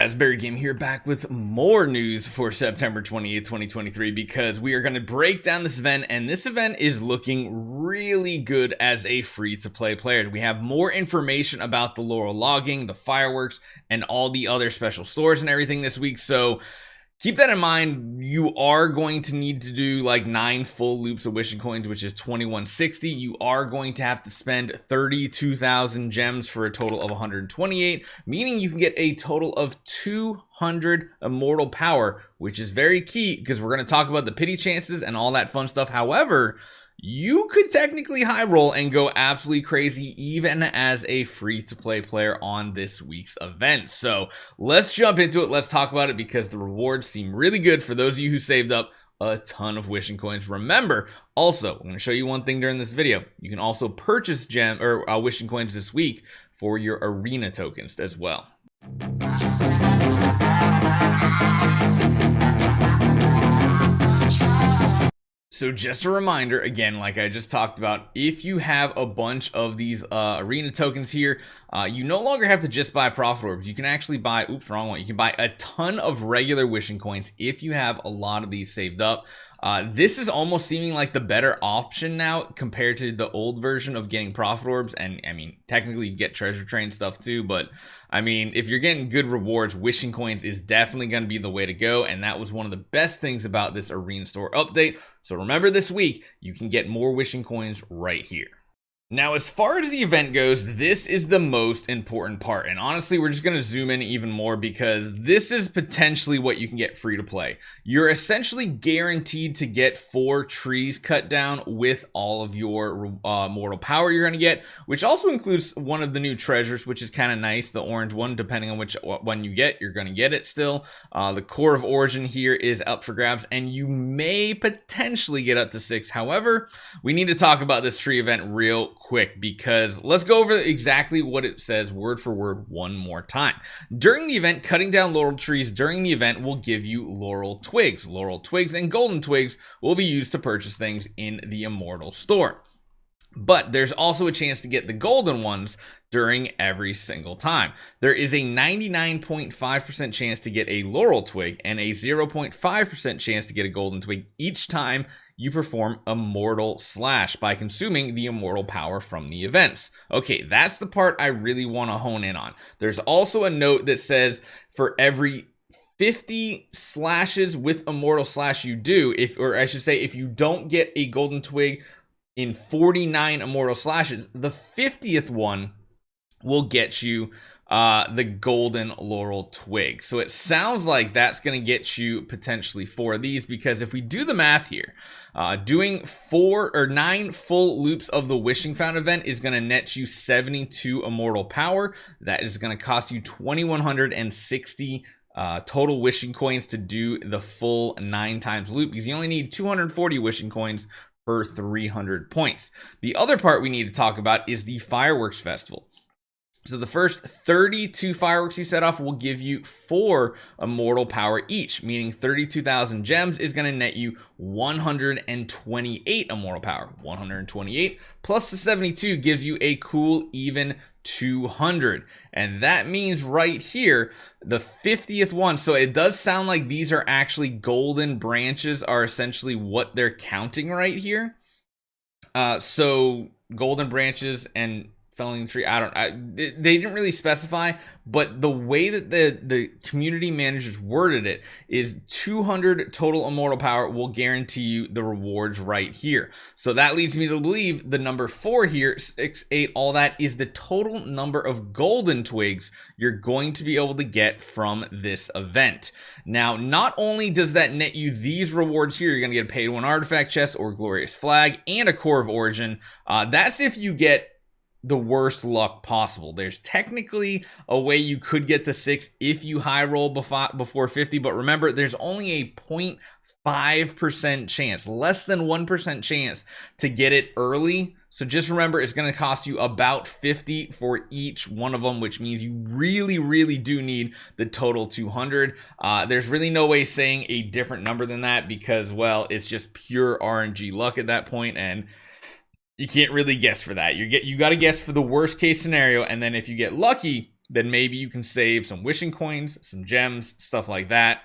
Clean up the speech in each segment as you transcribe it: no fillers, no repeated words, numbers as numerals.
Asbury Game here, back with more news for September 28th, 2023, because we are going to break down this event, and this event is looking really good as a free-to-play player. We have more information about the Laurel logging, the fireworks, and all the other special stores and everything this week, so keep that in mind. You are going to need to do like 9 full loops of wishing coins, which is 2160. You are going to have to spend 32,000 gems for a total of 128, meaning you can get a total of 200 immortal power, which is very key because we're going to talk about the pity chances and all that fun stuff. However, you could technically high roll and go absolutely crazy even as a free-to-play player on this week's event. So let's jump into it. Let's talk about it because the rewards seem really good for those of you who saved up a ton of wishing coins. Remember, also, I'm going to show you one thing during this video. You can also purchase wishing coins this week for your arena tokens as well. So just a reminder, again, like I just talked about, if you have a bunch of these arena tokens here, you no longer have to just buy profit orbs. You can actually buy, oops, wrong one. You can buy a ton of regular wishing coins if you have a lot of these saved up. This is almost seeming like the better option now compared to the old version of getting profit orbs. And I mean, technically you get treasure train stuff too, but I mean, if you're getting good rewards, wishing coins is definitely going to be the way to go. And that was one of the best things about this arena store update. So remember, this week you can get more wishing coins right here. Now, as far as the event goes, this is the most important part. And honestly, we're just going to zoom in even more because this is potentially what you can get free to play. You're essentially guaranteed to get 4 trees cut down with all of your mortal power you're going to get, which also includes one of the new treasures, which is kind of nice. The orange one, depending on which one you get, you're going to get it still. The core of origin here is up for grabs, and you may potentially get up to 6. However, we need to talk about this tree event real quick because let's go over exactly what it says word for word one more time. During the event, cutting down laurel trees during the event will give you laurel twigs. Laurel twigs and golden twigs will be used to purchase things in the immortal store. But there's also a chance to get the golden ones during every single time. There is a 99.5% chance to get a laurel twig and a 0.5% chance to get a golden twig each time you perform Immortal Slash by consuming the immortal power from the events. Okay, that's the part I really want to hone in on. There's also a note that says for every 50 slashes with Immortal Slash you do, if you don't get a golden twig in 49 Immortal Slashes, the 50th one will get you the golden laurel twig. So it sounds like that's going to get you potentially 4 of these, because if we do the math here, doing 4 or 9 full loops of the wishing fountain event is going to net you 72 immortal power. That is going to cost you 2,160 total wishing coins to do the full 9 times loop, because you only need 240 wishing coins per 300 points. The other part we need to talk about is the fireworks festival. So the first 32 fireworks you set off will give you 4 immortal power each, meaning 32,000 gems is going to net you 128 immortal power. 128 plus the 72 gives you a cool even 200. And that means right here, the 50th one. So it does sound like these are actually golden branches are essentially what they're counting right here. So golden branches and felling the tree, they didn't really specify, but the way that the community managers worded it is 200 total immortal power will guarantee you the rewards right here. So that leads me to believe the number 4 here, 6, 8, all that is the total number of golden twigs you're going to be able to get from this event. Now, not only does that net you these rewards here, you're going to get a paid 1 artifact chest or glorious flag and a core of origin. That's if you get the worst luck possible. There's technically a way you could get to 6 if you high roll before 50, but remember, there's only a 0.5% chance, less than 1% chance to get it early. So just remember, it's going to cost you about 50 for each one of them, which means you really do need the total 200. There's really no way saying a different number than that because, well, it's just pure RNG luck at that point, and you can't really guess for that. You got to guess for the worst case scenario, and then if you get lucky, then maybe you can save some wishing coins, some gems, stuff like that.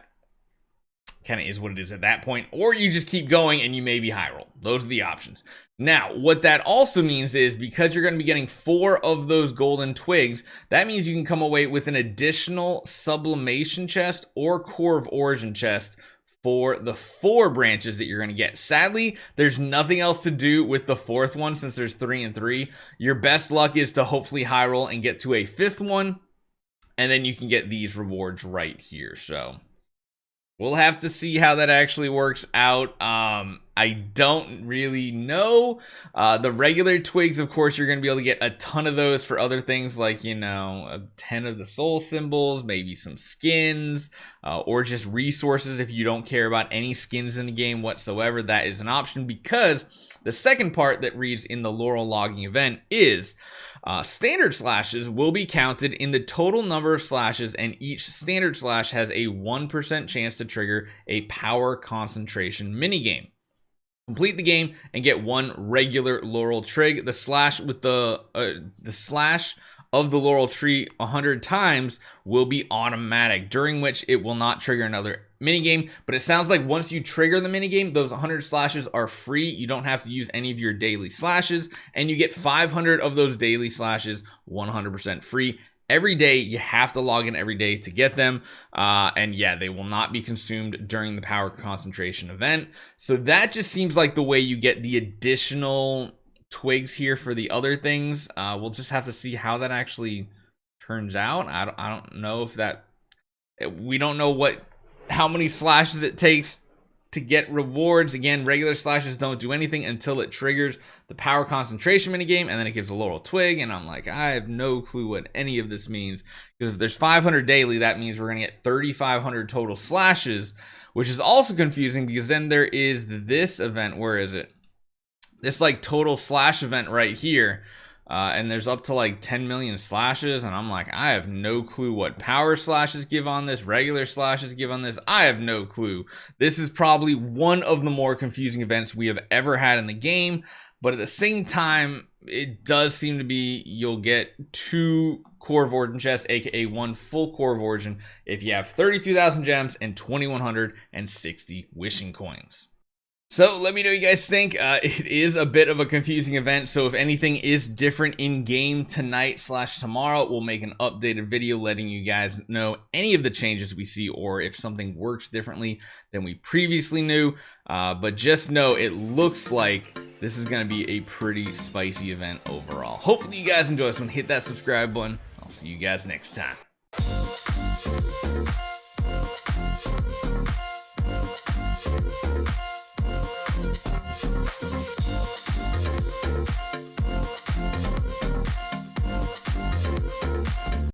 Kind of is what it is at that point. Or you just keep going and you maybe high roll. Those are the options. Now, what that also means is because you're going to be getting 4 of those golden twigs, that means you can come away with an additional sublimation chest or core of origin chest for the 4 branches that you're going to get. Sadly, there's nothing else to do with the 4th one since there's 3 and 3. Your best luck is to hopefully high roll and get to a 5th one, and then you can get these rewards right here. So we'll have to see how that actually works out. I don't really know. The regular twigs, of course, you're going to be able to get a ton of those for other things like, 10 of the soul symbols, maybe some skins, or just resources if you don't care about any skins in the game whatsoever. That is an option because the second part that reads in the Laurel logging event is standard slashes will be counted in the total number of slashes, and each standard slash has a 1% chance to trigger a power concentration minigame. Complete the game and get 1 regular Laurel trig. The slash with the slash of the Laurel tree 100 times will be automatic, during which it will not trigger another minigame. But it sounds like once you trigger the minigame, those 100 slashes are free. You don't have to use any of your daily slashes, and you get 500 of those daily slashes 100% free. Every day, you have to log in every day to get them. And yeah, they will not be consumed during the power concentration event. So that just seems like the way you get the additional twigs here for the other things. We'll just have to see how that actually turns out. I don't know if that, we don't know how many slashes it takes to get rewards. Again, regular slashes don't do anything until it triggers the power concentration minigame, and then it gives a Laurel twig, and I'm like, I have no clue what any of this means, because if there's 500 daily, that means we're gonna get 3,500 total slashes, which is also confusing because then there is this event. Where is it? This like total slash event right here. And there's up to like 10 million slashes, and I'm like, I have no clue what power slashes give on this, regular slashes give on this. I have no clue. This is probably one of the more confusing events we have ever had in the game, but at the same time, it does seem to be you'll get 2 core of origin chests, aka 1 full core of origin, if you have 32,000 gems and 2,160 wishing coins. So let me know what you guys think. It is a bit of a confusing event, so if anything is different in game tonight/tomorrow, we'll make an updated video letting you guys know any of the changes we see, or if something works differently than we previously knew. But just know it looks like this is going to be a pretty spicy event overall. Hopefully you guys enjoy this one. Hit that subscribe button. I'll see you guys next time.